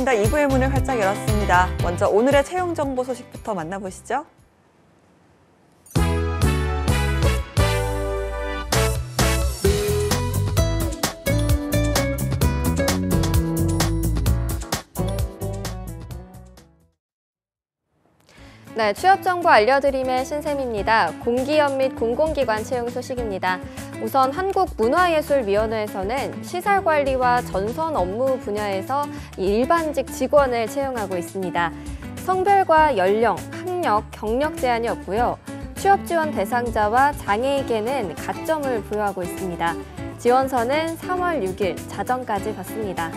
보인다 2부의 문을 활짝 열었습니다. 먼저 오늘의 채용 정보 소식부터 만나보시죠. 네, 취업 정보 알려드림의 신샘입니다. 공기업 및 공공기관 채용 소식입니다. 우선 한국문화예술위원회에서는 시설관리와 전선 업무 분야에서 일반직 직원을 채용하고 있습니다. 성별과 연령, 학력, 경력 제한이 없고요. 취업 지원 대상자와 장애에게는 가점을 부여하고 있습니다. 지원서는 3월 6일 자정까지 받습니다.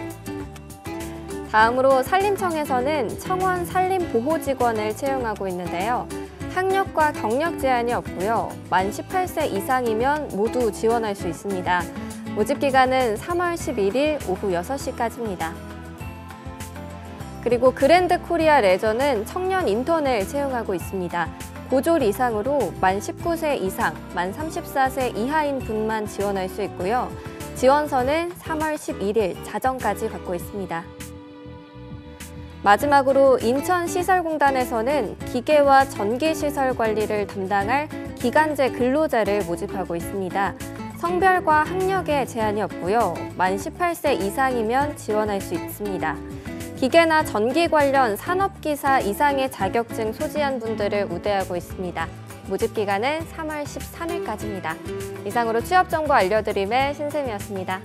다음으로 산림청에서는 청원 산림보호직원을 채용하고 있는데요. 학력과 경력 제한이 없고요. 만 18세 이상이면 모두 지원할 수 있습니다. 모집기간은 3월 11일 오후 6시까지입니다. 그리고 그랜드 코리아 레저는 청년 인턴을 채용하고 있습니다. 고졸 이상으로 만 19세 이상, 만 34세 이하인 분만 지원할 수 있고요. 지원서는 3월 11일 자정까지 받고 있습니다. 마지막으로 인천시설공단에서는 기계와 전기시설 관리를 담당할 기간제 근로자를 모집하고 있습니다. 성별과 학력에 제한이 없고요. 만 18세 이상이면 지원할 수 있습니다. 기계나 전기 관련 산업기사 이상의 자격증 소지한 분들을 우대하고 있습니다. 모집기간은 3월 13일까지입니다. 이상으로 취업정보 알려드림의 신샘이었습니다.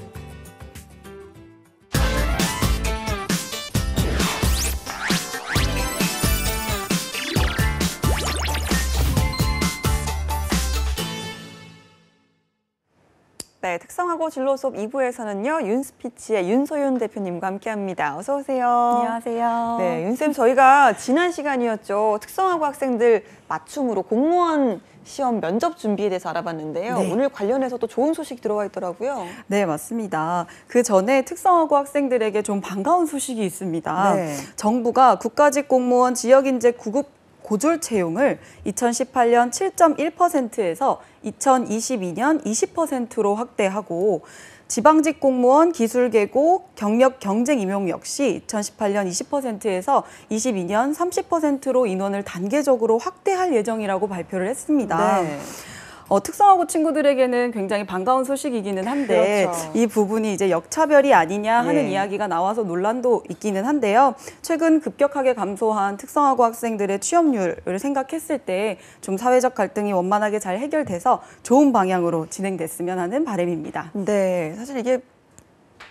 네, 특성화고 진로 수업 2부에서는요. 윤스피치의 윤소윤 대표님과 함께합니다. 어서 오세요. 안녕하세요. 네, 윤쌤 저희가 지난 시간이었죠. 특성화고 학생들 맞춤으로 공무원 시험 면접 준비에 대해서 알아봤는데요. 네. 오늘 관련해서 또 좋은 소식 들어와 있더라고요. 네, 맞습니다. 그 전에 특성화고 학생들에게 좀 반가운 소식이 있습니다. 네. 정부가 국가직 공무원 지역인재 구급 고졸 채용을 2018년 7.1%에서 2022년 20%로 확대하고 지방직 공무원 기술계고 경력 경쟁 임용 역시 2018년 20%에서 22년 30%로 인원을 단계적으로 확대할 예정이라고 발표를 했습니다. 네. 특성화고 친구들에게는 굉장히 반가운 소식이기는 한데 그렇죠. 이 부분이 이제 역차별이 아니냐 하는 예. 이야기가 나와서 논란도 있기는 한데요. 최근 급격하게 감소한 특성화고 학생들의 취업률을 생각했을 때 좀 사회적 갈등이 원만하게 잘 해결돼서 좋은 방향으로 진행됐으면 하는 바람입니다. 네, 사실 이게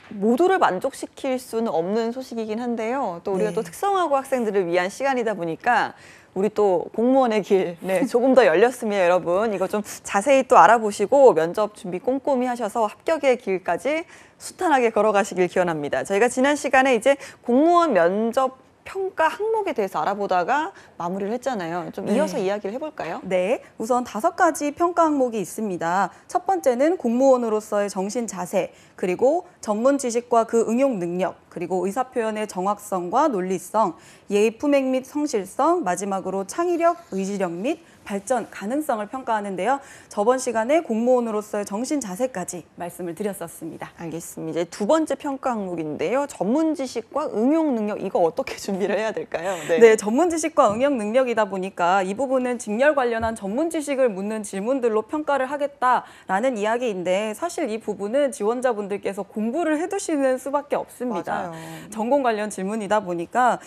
모두를 만족시킬 수는 없는 소식이긴 한데요. 또 우리가 네. 또 특성화고 학생들을 위한 시간이다 보니까 우리 또 공무원의 길 조금 더 열렸으면 여러분 이거 좀 자세히 또 알아보시고 면접 준비 꼼꼼히 하셔서 합격의 길까지 수탄하게 걸어가시길 기원합니다. 저희가 지난 시간에 이제 공무원 면접 평가 항목에 대해서 알아보다가 마무리를 했잖아요. 좀 이어서 이야기를 해볼까요? 네, 우선 5가지 평가 항목이 있습니다. 첫 번째는 공무원으로서의 정신 자세, 그리고 전문 지식과 그 응용 능력, 그리고 의사표현의 정확성과 논리성, 예의 품행 및 성실성, 마지막으로 창의력, 의지력 및 발전 가능성을 평가하는데요. 저번 시간에 공무원으로서의 정신 자세까지 말씀을 드렸었습니다. 알겠습니다. 이제 두 번째 평가 항목인데요. 전문 지식과 응용 능력, 이거 어떻게 준비를 해야 될까요? 네, 전문 지식과 응용 능력이다 보니까 이 부분은 직렬 관련한 전문 지식을 묻는 질문들로 평가를 하겠다라는 이야기인데 사실 이 부분은 지원자분들께서 공부를 해두시는 수밖에 없습니다. 맞아요. 전공 관련 질문이다 보니까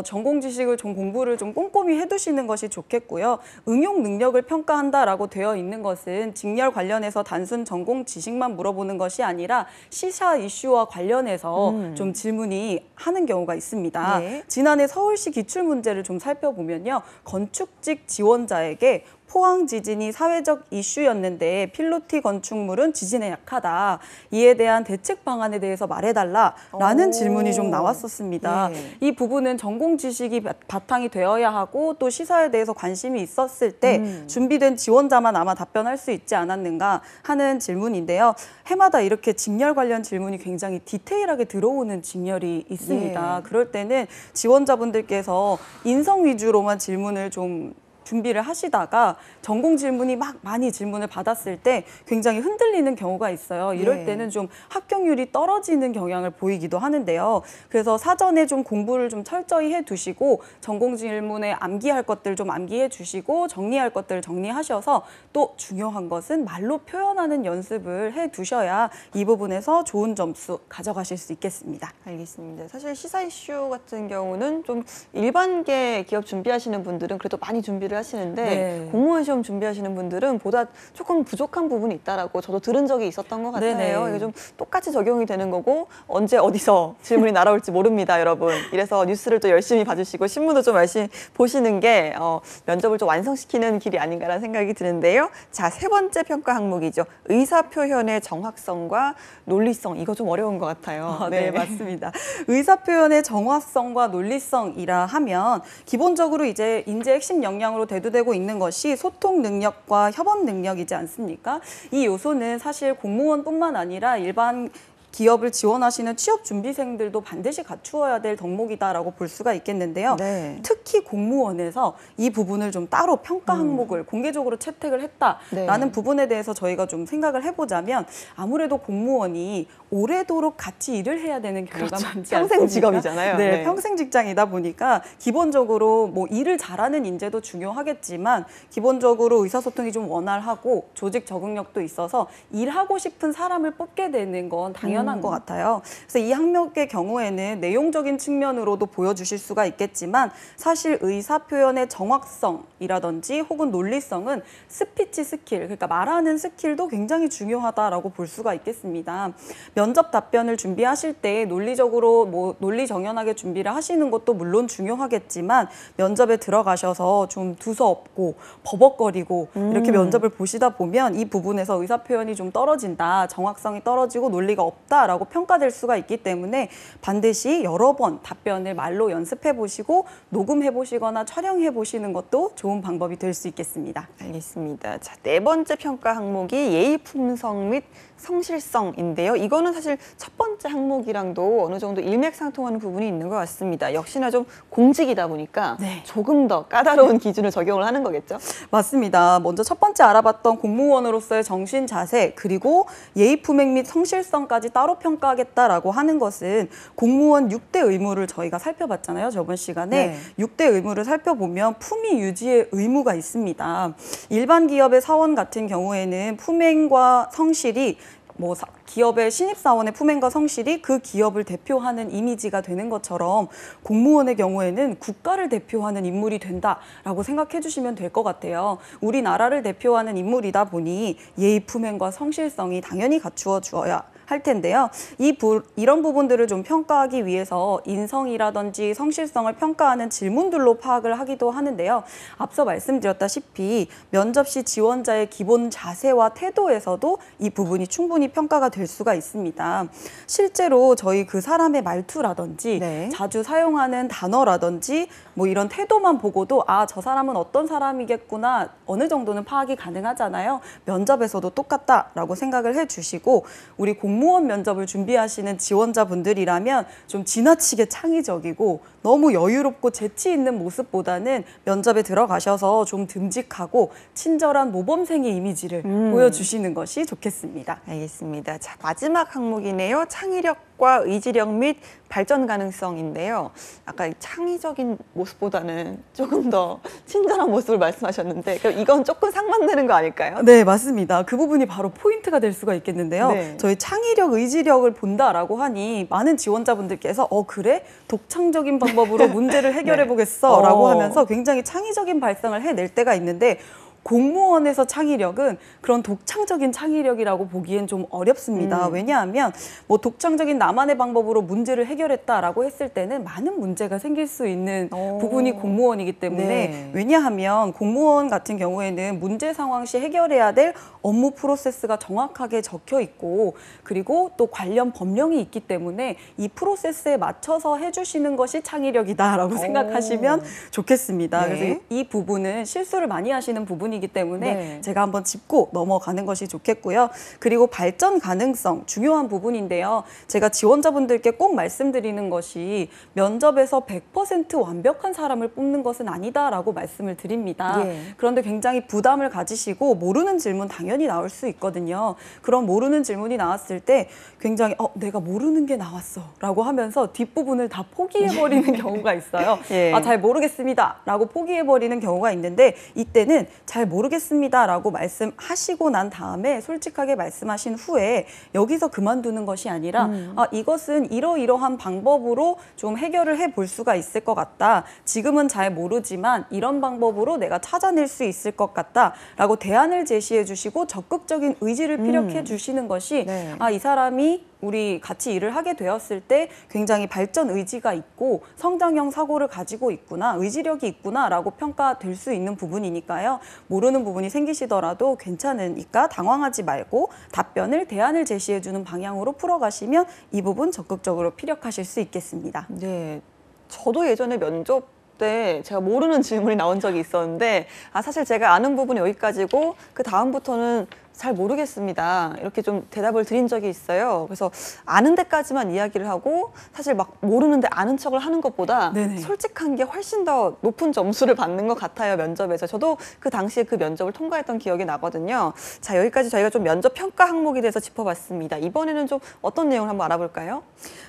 전공 지식을 좀 공부를 좀 꼼꼼히 해두시는 것이 좋겠고요. 응용 능력을 평가한다라고 되어 있는 것은 직렬 관련해서 단순 전공 지식만 물어보는 것이 아니라 시사 이슈와 관련해서 좀 질문이 하는 경우가 있습니다. 네. 지난해 서울시 기출문제를 좀 살펴보면요. 건축직 지원자에게 포항 지진이 사회적 이슈였는데 필로티 건축물은 지진에 약하다. 이에 대한 대책 방안에 대해서 말해달라라는 질문이 좀 나왔었습니다. 예. 이 부분은 전공 지식이 바탕이 되어야 하고 또 시사에 대해서 관심이 있었을 때 준비된 지원자만 아마 답변할 수 있지 않았는가 하는 질문인데요. 해마다 이렇게 직렬 관련 질문이 굉장히 디테일하게 들어오는 직렬이 있습니다. 예. 그럴 때는 지원자분들께서 인성 위주로만 질문을 좀 준비를 하시다가 전공 질문이 막 많이 질문을 받았을 때 굉장히 흔들리는 경우가 있어요. 이럴 네. 때는 좀 합격률이 떨어지는 경향을 보이기도 하는데요. 그래서 사전에 좀 공부를 좀 철저히 해두시고 전공 질문에 암기할 것들 좀 암기해 주시고 정리할 것들 정리하셔서 또 중요한 것은 말로 표현하는 연습을 해두셔야 이 부분에서 좋은 점수 가져가실 수 있겠습니다. 알겠습니다. 사실 시사 이슈 같은 경우는 좀 일반계 기업 준비하시는 분들은 그래도 많이 준비를 하시는데 네. 공무원 시험 준비하시는 분들은 보다 조금 부족한 부분이 있다라고 저도 들은 적이 있었던 것 같아요. 네네. 이게 좀 똑같이 적용이 되는 거고 언제 어디서 질문이 날아올지 모릅니다, 여러분. 이래서 뉴스를 또 열심히 봐주시고 신문도 좀 열심히 보시는 게 면접을 좀 완성시키는 길이 아닌가라는 생각이 드는데요. 자, 세 번째 평가 항목이죠. 의사표현의 정확성과 논리성. 이거 좀 어려운 것 같아요. 네, 맞습니다. 의사표현의 정확성과 논리성이라 하면 기본적으로 이제 인재 핵심 역량으로 대두되고 있는 것이 소통 능력과 협업 능력이지 않습니까? 이 요소는 사실 공무원뿐만 아니라 일반 기업을 지원하시는 취업 준비생들도 반드시 갖추어야 될 덕목이다라고 볼 수가 있겠는데요. 네. 특히 공무원에서 이 부분을 좀 따로 평가 항목을 공개적으로 채택을 했다라는 네. 부분에 대해서 저희가 좀 생각을 해보자면 아무래도 공무원이 오래도록 같이 일을 해야 되는 경우가 많지 않습니까? 평생 직업이잖아요. 네, 네. 평생 직장이다 보니까 기본적으로 뭐 일을 잘하는 인재도 중요하겠지만 기본적으로 의사소통이 좀 원활하고 조직 적응력도 있어서 일하고 싶은 사람을 뽑게 되는 건 당연한 것 같아요. 그래서 이 항목의 경우에는 내용적인 측면으로도 보여주실 수가 있겠지만 사실 의사표현의 정확성이라든지 혹은 논리성은 스피치 스킬, 그러니까 말하는 스킬도 굉장히 중요하다라고 볼 수가 있겠습니다. 면접 답변을 준비하실 때 논리적으로 뭐 논리 정연하게 준비를 하시는 것도 물론 중요하겠지만 면접에 들어가셔서 좀 두서없고 버벅거리고 이렇게 면접을 보시다 보면 이 부분에서 의사표현이 좀 떨어진다, 정확성이 떨어지고 논리가 없다라고 평가될 수가 있기 때문에 반드시 여러 번 답변을 말로 연습해 보시고 녹음해 보시거나 촬영해 보시는 것도 좋은 방법이 될 수 있겠습니다. 알겠습니다. 자, 네 번째 평가 항목이 예의 품성 및 성실성인데요. 이거는 사실 첫 번째 항목이랑도 어느 정도 일맥상통하는 부분이 있는 것 같습니다. 역시나 좀 공직이다 보니까 네. 조금 더 까다로운 기준을 적용을 하는 거겠죠? 맞습니다. 먼저 첫 번째 알아봤던 공무원으로서의 정신 자세 그리고 예의 품행 및 성실성까지 따로 평가하겠다라고 하는 것은 공무원 6대 의무를 저희가 살펴봤잖아요. 저번 시간에 네. 6대 의무를 살펴보면 품위 유지의 의무가 있습니다. 일반 기업의 사원 같은 경우에는 품행과 성실이 기업의 신입사원의 품행과 성실이 그 기업을 대표하는 이미지가 되는 것처럼 공무원의 경우에는 국가를 대표하는 인물이 된다라고 생각해 주시면 될 것 같아요. 우리나라를 대표하는 인물이다 보니 예의 품행과 성실성이 당연히 갖추어 주어야 할 텐데요. 이런 부분들을 좀 평가하기 위해서 인성이라든지 성실성을 평가하는 질문들로 파악을 하기도 하는데요. 앞서 말씀드렸다시피 면접 시 지원자의 기본 자세와 태도에서도 이 부분이 충분히 평가가 될 수가 있습니다. 실제로 저희 그 사람의 말투라든지 네. 자주 사용하는 단어라든지 뭐 이런 태도만 보고도 아, 저 사람은 어떤 사람이겠구나 어느 정도는 파악이 가능하잖아요. 면접에서도 똑같다라고 생각을 해주시고 우리 공무원 면접을 준비하시는 지원자분들이라면 좀 지나치게 창의적이고 너무 여유롭고 재치 있는 모습보다는 면접에 들어가셔서 좀 듬직하고 친절한 모범생의 이미지를 보여주시는 것이 좋겠습니다. 알겠습니다. 자, 마지막 항목이네요. 창의력과 의지력 및 발전 가능성인데요. 아까 창의적인 모습보다는 조금 더 친절한 모습을 말씀하셨는데 그럼 이건 조금 상반되는 거 아닐까요? 네, 맞습니다. 그 부분이 바로 포인트가 될 수가 있겠는데요. 네. 저희 창의력, 의지력을 본다라고 하니 많은 지원자분들께서 그래? 독창적인 방법으로 문제를 해결해 네. 보겠어 라고 어. 하면서 굉장히 창의적인 발상을 해낼 때가 있는데 공무원에서 창의력은 그런 독창적인 창의력이라고 보기엔 좀 어렵습니다. 왜냐하면 뭐 독창적인 나만의 방법으로 문제를 해결했다라고 했을 때는 많은 문제가 생길 수 있는 부분이 공무원이기 때문에 네. 왜냐하면 공무원 같은 경우에는 문제 상황 시 해결해야 될 업무 프로세스가 정확하게 적혀 있고 그리고 또 관련 법령이 있기 때문에 이 프로세스에 맞춰서 해주시는 것이 창의력이다라고 생각하시면 좋겠습니다. 네. 그래서 이 부분은 실수를 많이 하시는 부분이 부분이기 때문에 네. 제가 한번 짚고 넘어가는 것이 좋겠고요. 그리고 발전 가능성 중요한 부분인데요. 제가 지원자분들께 꼭 말씀드리는 것이 면접에서 100% 완벽한 사람을 뽑는 것은 아니다라고 말씀을 드립니다. 예. 그런데 굉장히 부담을 가지시고 모르는 질문 당연히 나올 수 있거든요. 그런 모르는 질문이 나왔을 때 굉장히 내가 모르는 게 나왔어 라고 하면서 뒷부분을 다 포기해버리는 경우가 있어요. 예. 잘 모르겠습니다 라고 포기해버리는 경우가 있는데 이때는 잘 모르겠습니다 라고 말씀하시고 난 다음에 솔직하게 말씀하신 후에 여기서 그만두는 것이 아니라 이것은 이러이러한 방법으로 좀 해결을 해볼 수가 있을 것 같다. 지금은 잘 모르지만 이런 방법으로 내가 찾아낼 수 있을 것 같다 라고 대안을 제시해 주시고 적극적인 의지를 피력해 주시는 것이 네. 이 사람이 우리 같이 일을 하게 되었을 때 굉장히 발전 의지가 있고 성장형 사고를 가지고 있구나, 의지력이 있구나라고 평가될 수 있는 부분이니까요. 모르는 부분이 생기시더라도 괜찮으니까 당황하지 말고 답변을, 대안을 제시해주는 방향으로 풀어가시면 이 부분 적극적으로 피력하실 수 있겠습니다. 네, 저도 예전에 면접 때 제가 모르는 질문이 나온 적이 있었는데 사실 제가 아는 부분이 여기까지고 그 다음부터는 잘 모르겠습니다. 이렇게 좀 대답을 드린 적이 있어요. 그래서 아는 데까지만 이야기를 하고 사실 막 모르는데 아는 척을 하는 것보다 네네. 솔직한 게 훨씬 더 높은 점수를 받는 것 같아요, 면접에서. 저도 그 당시에 그 면접을 통과했던 기억이 나거든요. 자, 여기까지 저희가 좀 면접 평가 항목에 대해서 짚어봤습니다. 이번에는 좀 어떤 내용을 한번 알아볼까요?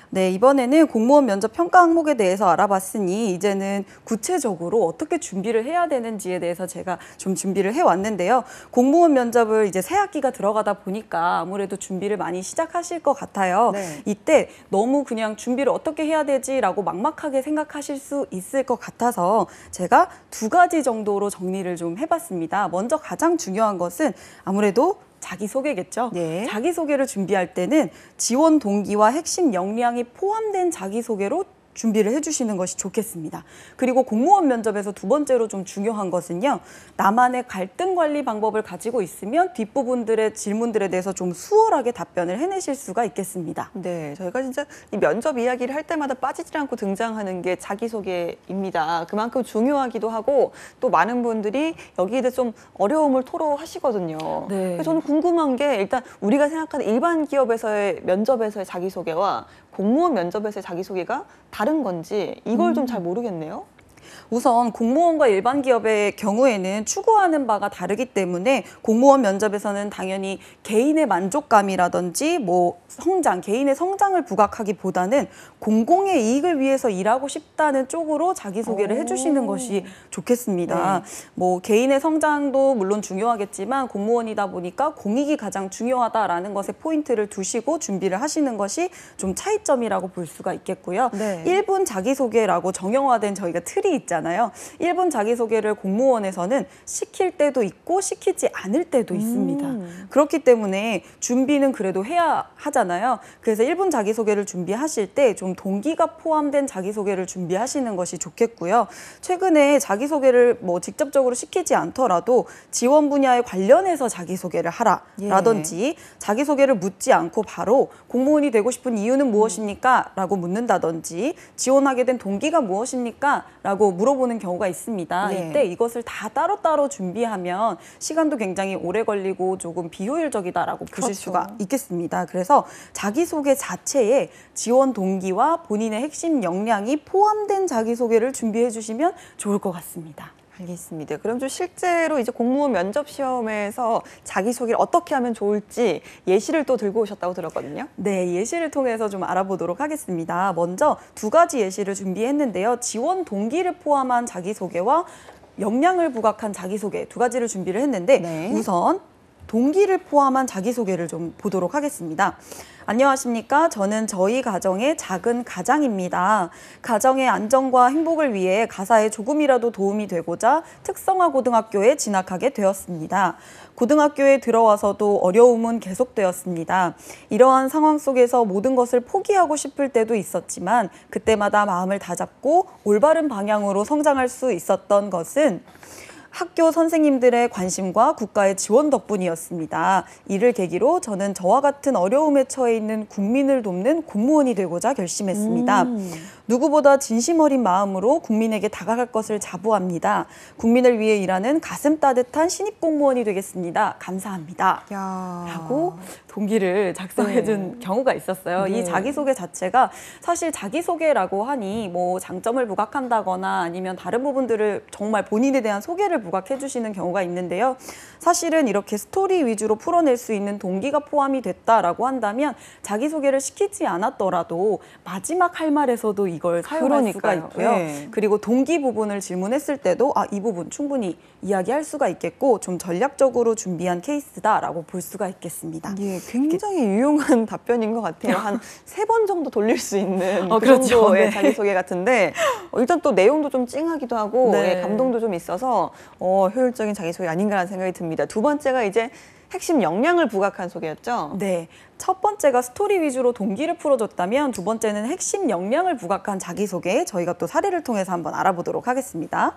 네, 이번에는 공무원 면접 평가 항목에 대해서 알아봤으니 이제는 구체적으로 어떻게 준비를 해야 되는지에 대해서 제가 좀 준비를 해왔는데요. 공무원 면접을 이제 새 학기가 들어가다 보니까 아무래도 준비를 많이 시작하실 것 같아요. 네. 이때 너무 그냥 준비를 어떻게 해야 되지라고 막막하게 생각하실 수 있을 것 같아서 제가 2가지 정도로 정리를 좀 해봤습니다. 먼저 가장 중요한 것은 아무래도 자기소개겠죠. 네. 자기소개를 준비할 때는 지원 동기와 핵심 역량이 포함된 자기소개로 준비를 해주시는 것이 좋겠습니다. 그리고 공무원 면접에서 2번째로 좀 중요한 것은요. 나만의 갈등 관리 방법을 가지고 있으면 뒷부분들의 질문들에 대해서 좀 수월하게 답변을 해내실 수가 있겠습니다. 네, 저희가 진짜 이 면접 이야기를 할 때마다 빠지지 않고 등장하는 게 자기소개입니다. 그만큼 중요하기도 하고 또 많은 분들이 여기에 대해 좀 어려움을 토로하시거든요. 네. 그래서 저는 궁금한 게 일단 우리가 생각하는 일반 기업에서의 면접에서의 자기소개와 공무원 면접에서의 자기소개가 다른 건지 이걸 좀 잘 모르겠네요. 우선 공무원과 일반 기업의 경우에는 추구하는 바가 다르기 때문에 공무원 면접에서는 당연히 개인의 만족감이라든지 성장, 개인의 성장을 부각하기보다는 공공의 이익을 위해서 일하고 싶다는 쪽으로 자기소개를 해주시는 것이 좋겠습니다. 네. 개인의 성장도 물론 중요하겠지만 공무원이다 보니까 공익이 가장 중요하다라는 것에 포인트를 두시고 준비를 하시는 것이 좀 차이점이라고 볼 수가 있겠고요. 네. 1분 자기소개라고 정형화된 저희가 틀이 있잖아요. 1분 자기소개를 공무원에서는 시킬 때도 있고 시키지 않을 때도 있습니다. 그렇기 때문에 준비는 그래도 해야 하잖아요. 그래서 1분 자기소개를 준비하실 때 좀 동기가 포함된 자기소개를 준비하시는 것이 좋겠고요. 최근에 자기소개를 직접적으로 시키지 않더라도 지원 분야에 관련해서 자기소개를 하라라든지 자기소개를 묻지 않고 바로 공무원이 되고 싶은 이유는 무엇입니까? 라고 묻는다든지 지원하게 된 동기가 무엇입니까? 라고 물어보는 경우가 있습니다. 네. 이때 이것을 다 따로따로 준비하면 시간도 굉장히 오래 걸리고 조금 비효율적이다라고 보실 그렇죠. 수가 있겠습니다. 그래서 자기소개 자체에 지원 동기와 본인의 핵심 역량이 포함된 자기소개를 준비해 주시면 좋을 것 같습니다. 알겠습니다. 그럼 좀 실제로 이제 공무원 면접 시험에서 자기소개를 어떻게 하면 좋을지 예시를 또 들고 오셨다고 들었거든요. 네, 예시를 통해서 좀 알아보도록 하겠습니다. 먼저 2가지 예시를 준비했는데요. 지원 동기를 포함한 자기소개와 역량을 부각한 자기소개 2가지를 준비를 했는데 네. 우선 동기를 포함한 자기소개를 좀 보도록 하겠습니다. 안녕하십니까. 저는 저희 가정의 작은 가장입니다. 가정의 안정과 행복을 위해 가사에 조금이라도 도움이 되고자 특성화 고등학교에 진학하게 되었습니다. 고등학교에 들어와서도 어려움은 계속되었습니다. 이러한 상황 속에서 모든 것을 포기하고 싶을 때도 있었지만 그때마다 마음을 다잡고 올바른 방향으로 성장할 수 있었던 것은 학교 선생님들의 관심과 국가의 지원 덕분이었습니다. 이를 계기로 저는 저와 같은 어려움에 처해 있는 국민을 돕는 공무원이 되고자 결심했습니다. 누구보다 진심 어린 마음으로 국민에게 다가갈 것을 자부합니다. 국민을 위해 일하는 가슴 따뜻한 신입 공무원이 되겠습니다. 감사합니다. 라고 동기를 작성해준 경우가 있었어요. 네. 이 자기소개 자체가 사실 자기소개라고 하니 뭐 장점을 부각한다거나 아니면 다른 부분들을 정말 본인에 대한 소개를 부각해 주시는 경우가 있는데요. 사실은 이렇게 스토리 위주로 풀어낼 수 있는 동기가 포함이 됐다라고 한다면 자기소개를 시키지 않았더라도 마지막 할 말에서도 이걸 사용할 수가 있고요. 네. 그리고 동기 부분을 질문했을 때도 이 부분 충분히 이야기할 수가 있겠고 좀 전략적으로 준비한 케이스다라고 볼 수가 있겠습니다. 예, 굉장히 유용한 답변인 것 같아요. 한 3번 정도 돌릴 수 있는 그 그렇죠. 정도의 네. 자기소개 같은데 일단 또 내용도 좀 찡하기도 하고 네. 예, 감동도 좀 있어서 효율적인 자기소개 아닌가라는 생각이 듭니다. 두 번째가 이제 핵심 역량을 부각한 소개였죠? 네. 첫 번째가 스토리 위주로 동기를 풀어줬다면 두 번째는 핵심 역량을 부각한 자기소개 저희가 또 사례를 통해서 한번 알아보도록 하겠습니다.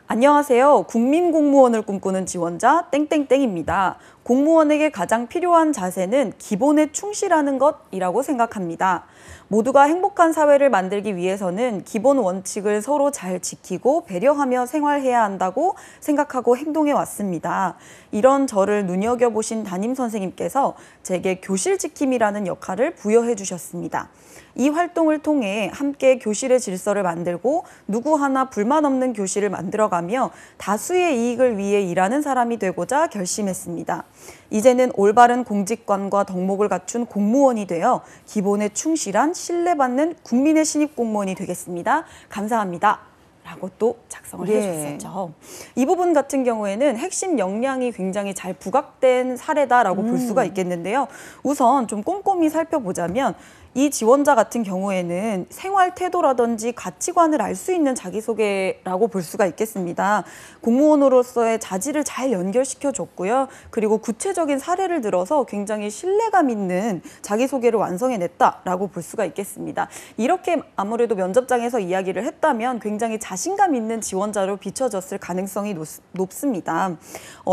안녕하세요. 국민공무원을 꿈꾸는 지원자 땡땡땡입니다. 공무원에게 가장 필요한 자세는 기본에 충실하는 것이라고 생각합니다. 모두가 행복한 사회를 만들기 위해서는 기본 원칙을 서로 잘 지키고 배려하며 생활해야 한다고 생각하고 행동해 왔습니다. 이런 저를 눈여겨보신 담임선생님께서 제게 교실 지킴이라는 역할을 부여해 주셨습니다. 이 활동을 통해 함께 교실의 질서를 만들고 누구 하나 불만 없는 교실을 만들어가며 다수의 이익을 위해 일하는 사람이 되고자 결심했습니다. 이제는 올바른 공직관과 덕목을 갖춘 공무원이 되어 기본에 충실한 신뢰받는 국민의 신입 공무원이 되겠습니다. 감사합니다. 라고 또 작성을 해주셨죠. 이 부분 같은 경우에는 핵심 역량이 굉장히 잘 부각된 사례다라고 볼 수가 있겠는데요. 우선 좀 꼼꼼히 살펴보자면 이 지원자 같은 경우에는 생활 태도라든지 가치관을 알 수 있는 자기소개라고 볼 수가 있겠습니다. 공무원으로서의 자질을 잘 연결시켜줬고요. 그리고 구체적인 사례를 들어서 굉장히 신뢰감 있는 자기소개를 완성해냈다라고 볼 수가 있겠습니다. 이렇게 아무래도 면접장에서 이야기를 했다면 굉장히 자신감 있는 지원자로 비춰졌을 가능성이 높습니다.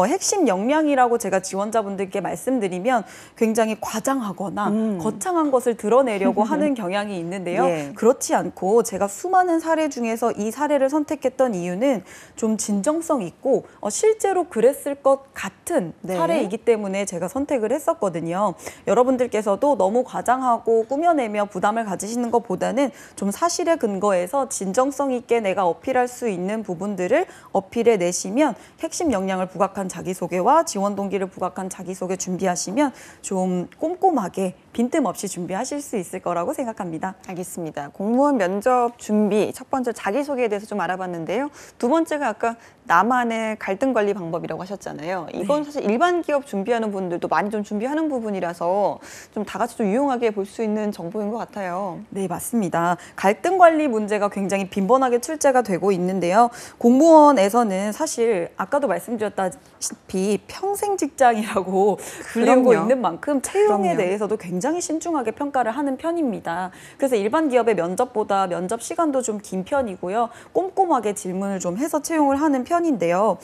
핵심 역량이라고 제가 지원자분들께 말씀드리면 굉장히 과장하거나 거창한 것을 드러내려고 하는 경향이 있는데요. 예. 그렇지 않고 제가 수많은 사례 중에서 이 사례를 선택했던 이유는 좀 진정성 있고 실제로 그랬을 것 같은 네. 사례이기 때문에 제가 선택을 했었거든요. 여러분들께서도 너무 과장하고 꾸며내며 부담을 가지시는 것보다는 좀 사실에 근거해서 진정성 있게 내가 어필할 수 있는 부분들을 어필해 내시면 핵심 역량을 부각한 자기소개와 지원 동기를 부각한 자기소개 준비하시면 좀 꼼꼼하게 빈틈없이 준비하실 수 있을 거라고 생각합니다. 알겠습니다. 공무원 면접 준비 첫 번째 자기소개에 대해서 좀 알아봤는데요. 두 번째가 아까 나만의 갈등 관리 방법이라고 하셨잖아요. 이건 사실 일반 기업 준비하는 분들도 많이 좀 준비하는 부분이라서 좀 다 같이 좀 유용하게 볼 수 있는 정보인 것 같아요. 네, 맞습니다. 갈등 관리 문제가 굉장히 빈번하게 출제가 되고 있는데요. 공무원에서는 사실 아까도 말씀드렸다시피 평생 직장이라고 불리고 그럼요. 있는 만큼 채용에 그럼요. 대해서도 굉장히 신중하게 평가를 하는 편입니다. 그래서 일반 기업의 면접보다 면접 시간도 좀 긴 편이고요. 꼼꼼하게 질문을 좀 해서 채용을 하는 편인데요.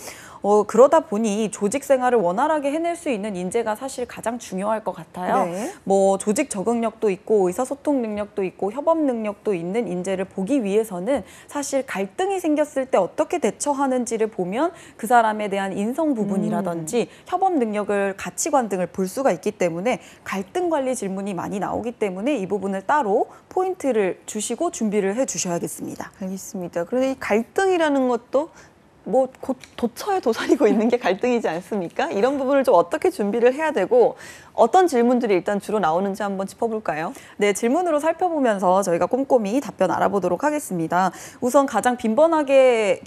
그러다 보니 조직 생활을 원활하게 해낼 수 있는 인재가 사실 가장 중요할 것 같아요. 네. 뭐 조직 적응력도 있고 의사소통 능력도 있고 협업 능력도 있는 인재를 보기 위해서는 사실 갈등이 생겼을 때 어떻게 대처하는지를 보면 그 사람에 대한 인성 부분이라든지 협업 능력을 가치관 등을 볼 수가 있기 때문에 갈등 관리 질문이 많이 나오기 때문에 이 부분을 따로 포인트를 주시고 준비를 해 주셔야겠습니다. 알겠습니다. 그런데 이 갈등이라는 것도 뭐 곧 도처에 도사리고 있는 게 갈등이지 않습니까? 이런 부분을 좀 어떻게 준비를 해야 되고 어떤 질문들이 일단 주로 나오는지 한번 짚어볼까요? 네, 질문으로 살펴보면서 저희가 꼼꼼히 답변 알아보도록 하겠습니다. 우선 가장 빈번하게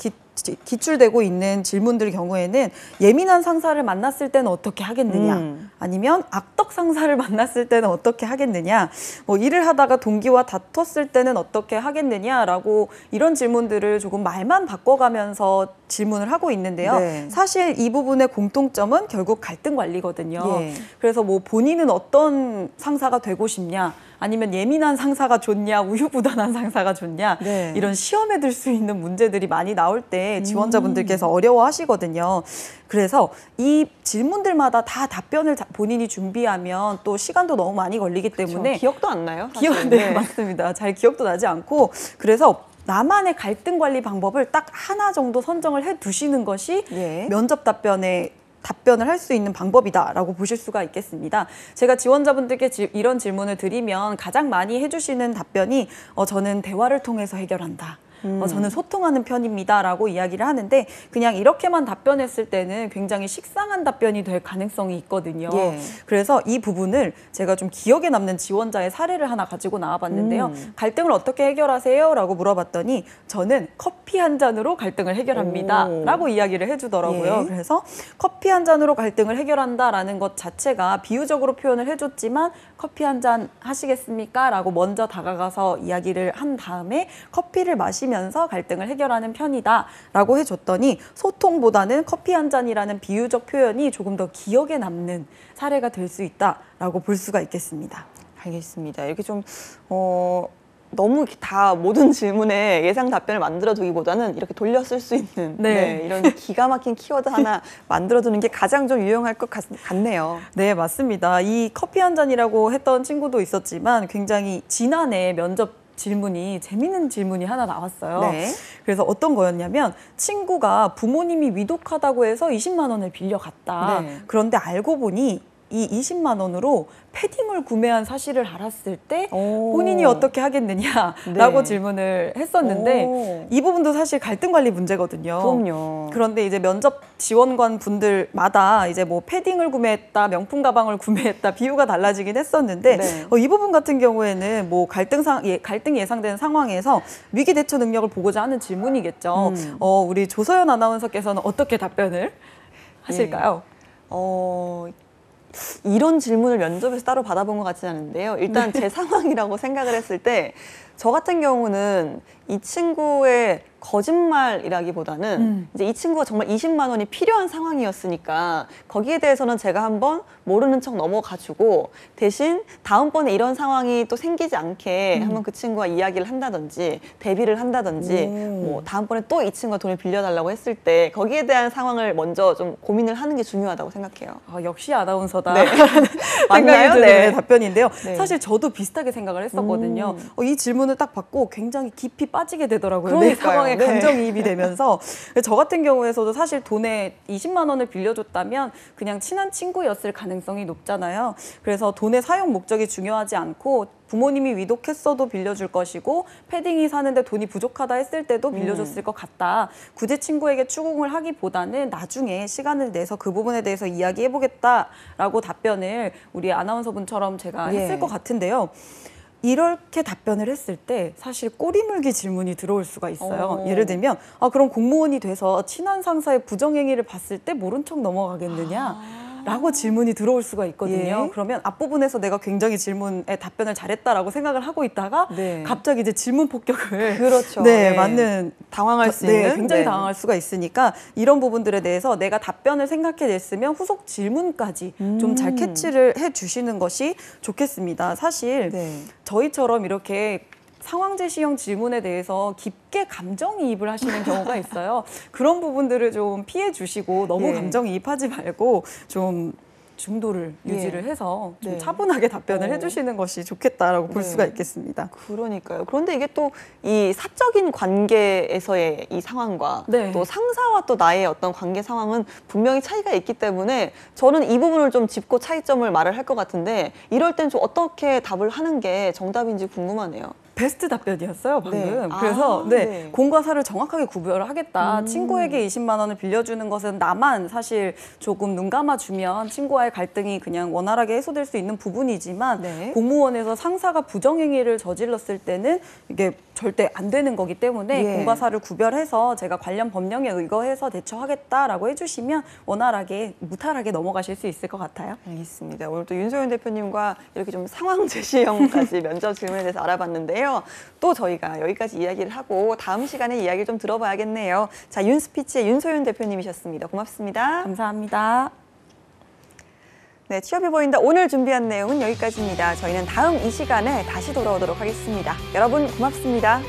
기출되고 있는 질문들 경우에는 예민한 상사를 만났을 때는 어떻게 하겠느냐, 아니면 악덕 상사를 만났을 때는 어떻게 하겠느냐, 뭐 일을 하다가 동기와 다퉜을 때는 어떻게 하겠느냐라고 이런 질문들을 조금 말만 바꿔가면서 질문을 하고 있는데요. 네. 사실 이 부분의 공통점은 결국 갈등 관리거든요. 예. 그래서 뭐 본인은 어떤 상사가 되고 싶냐, 아니면 예민한 상사가 좋냐, 우유부단한 상사가 좋냐 네. 이런 시험에 들 수 있는 문제들이 많이 나올 때 지원자분들께서 어려워하시거든요. 그래서 이 질문들마다 다 답변을 본인이 준비하면 또 시간도 너무 많이 걸리기 때문에 기억도 안 나요. 사실. 기억, 네, 맞습니다. 잘 기억도 나지 않고 그래서 나만의 갈등 관리 방법을 딱 하나 정도 선정을 해 두시는 것이 예. 면접 답변을 할 수 있는 방법이다라고 보실 수가 있겠습니다. 제가 지원자분들께 이런 질문을 드리면 가장 많이 해주시는 답변이 저는 대화를 통해서 해결한다. 저는 소통하는 편입니다라고 이야기를 하는데 그냥 이렇게만 답변했을 때는 굉장히 식상한 답변이 될 가능성이 있거든요. 예. 그래서 이 부분을 제가 좀 기억에 남는 지원자의 사례를 하나 가지고 나와봤는데요. 갈등을 어떻게 해결하세요? 라고 물어봤더니 저는 커피 한 잔으로 갈등을 해결합니다. 라고 이야기를 해주더라고요. 예. 그래서 커피 한 잔으로 갈등을 해결한다라는 것 자체가 비유적으로 표현을 해줬지만 커피 한 잔 하시겠습니까? 라고 먼저 다가가서 이야기를 한 다음에 커피를 마시면서 갈등을 해결하는 편이다 라고 해줬더니 소통보다는 커피 한 잔이라는 비유적 표현이 조금 더 기억에 남는 사례가 될 수 있다라고 볼 수가 있겠습니다. 알겠습니다. 이렇게 좀 너무 다 모든 질문에 예상 답변을 만들어두기보다는 이렇게 돌려 쓸 수 있는 네. 이런 기가 막힌 키워드 하나 만들어두는 게 가장 좀 유용할 것 같네요. 네, 맞습니다. 이 커피 한 잔이라고 했던 친구도 있었지만 굉장히 지난해 면접 질문이 재밌는 질문이 하나 나왔어요. 네. 그래서 어떤 거였냐면 친구가 부모님이 위독하다고 해서 20만 원을 빌려갔다. 네. 그런데 알고 보니 이 20만 원으로 패딩을 구매한 사실을 알았을 때 본인이 어떻게 하겠느냐라고 네. 질문을 했었는데 이 부분도 사실 갈등 관리 문제거든요. 그럼요. 그런데 이제 면접 지원관 분들마다 이제 뭐 패딩을 구매했다, 명품 가방을 구매했다 비유가 달라지긴 했었는데 네. 이 부분 같은 경우에는 뭐 갈등이 예상되는 상황에서 위기 대처 능력을 보고자 하는 질문이겠죠. 우리 조서연 아나운서께서는 어떻게 답변을 하실까요? 이런 질문을 면접에서 따로 받아본 것 같지는 않은데요. 일단 제 상황이라고 생각을 했을 때 저 같은 경우는 이 친구의 거짓말이라기보다는 이제 이 친구가 정말 20만 원이 필요한 상황이었으니까 거기에 대해서는 제가 한번 모르는 척 넘어가주고 대신 다음번에 이런 상황이 또 생기지 않게 한번 그 친구와 이야기를 한다든지 대비를 한다든지 뭐 다음번에 또 이 친구가 돈을 빌려달라고 했을 때 거기에 대한 상황을 먼저 좀 고민을 하는 게 중요하다고 생각해요. 역시 아나운서다. 네. 생각이 맞나요? 드는 네. 답변인데요. 네. 사실 저도 비슷하게 생각을 했었거든요. 이 질문을 딱 받고 굉장히 깊이 빠지게 되더라고요. 내 그러니까요. 상황에 네. 감정이입이 되면서 저 같은 경우에서도 사실 돈에 20만 원을 빌려줬다면 그냥 친한 친구였을 가능성이 높잖아요. 그래서 돈의 사용 목적이 중요하지 않고 부모님이 위독했어도 빌려줄 것이고 패딩이 사는데 돈이 부족하다 했을 때도 빌려줬을 것 같다. 굳이 친구에게 추궁을 하기보다는 나중에 시간을 내서 그 부분에 대해서 이야기해보겠다라고 답변을 우리 아나운서분처럼 제가 했을 것 같은데요. 이렇게 답변을 했을 때 사실 꼬리물기 질문이 들어올 수가 있어요. 예를 들면 그럼 공무원이 돼서 친한 상사의 부정행위를 봤을 때 모른 척 넘어가겠느냐? 라고 질문이 들어올 수가 있거든요. 예. 그러면 앞부분에서 내가 굉장히 질문에 답변을 잘했다라고 생각을 하고 있다가 네. 갑자기 이제 질문 폭격을 그렇죠. 네, 맞는 당황할 수 네, 있는 굉장히 네. 당황할 수가 있으니까 이런 부분들에 대해서 내가 답변을 생각해냈으면 후속 질문까지 좀 잘 캐치를 해주시는 것이 좋겠습니다. 사실 네. 저희처럼 이렇게 상황 제시형 질문에 대해서 깊게 감정이입을 하시는 경우가 있어요. 그런 부분들을 좀 피해 주시고 너무 예. 감정이입하지 말고 좀 중도를 유지를 해서 좀 네. 차분하게 답변을 해주시는 것이 좋겠다라고 볼 네. 수가 있겠습니다. 그러니까요. 그런데 이게 또 이 사적인 관계에서의 이 상황과 네. 또 상사와 또 나의 어떤 관계 상황은 분명히 차이가 있기 때문에 저는 이 부분을 좀 짚고 차이점을 말을 할 것 같은데 이럴 땐 좀 어떻게 답을 하는 게 정답인지 궁금하네요. 베스트 답변이었어요, 방금. 네. 그래서 네. 공과 사를 정확하게 구별을 하겠다. 친구에게 20만 원을 빌려주는 것은 나만 사실 조금 눈 감아주면 친구와의 갈등이 그냥 원활하게 해소될 수 있는 부분이지만 네. 공무원에서 상사가 부정행위를 저질렀을 때는 이게 절대 안 되는 거기 때문에 예. 공과 사를 구별해서 제가 관련 법령에 의거해서 대처하겠다라고 해주시면 원활하게 무탈하게 넘어가실 수 있을 것 같아요. 알겠습니다. 오늘 또 윤소연 대표님과 이렇게 좀 상황 제시형까지 면접 질문에 대해서 알아봤는데요. 또 저희가 여기까지 이야기를 하고 다음 시간에 이야기를 좀 들어봐야겠네요. 자, 윤스피치의 윤소연 대표님이셨습니다. 고맙습니다. 감사합니다. 네, 취업이 보인다 오늘 준비한 내용은 여기까지입니다. 저희는 다음 이 시간에 다시 돌아오도록 하겠습니다. 여러분 고맙습니다.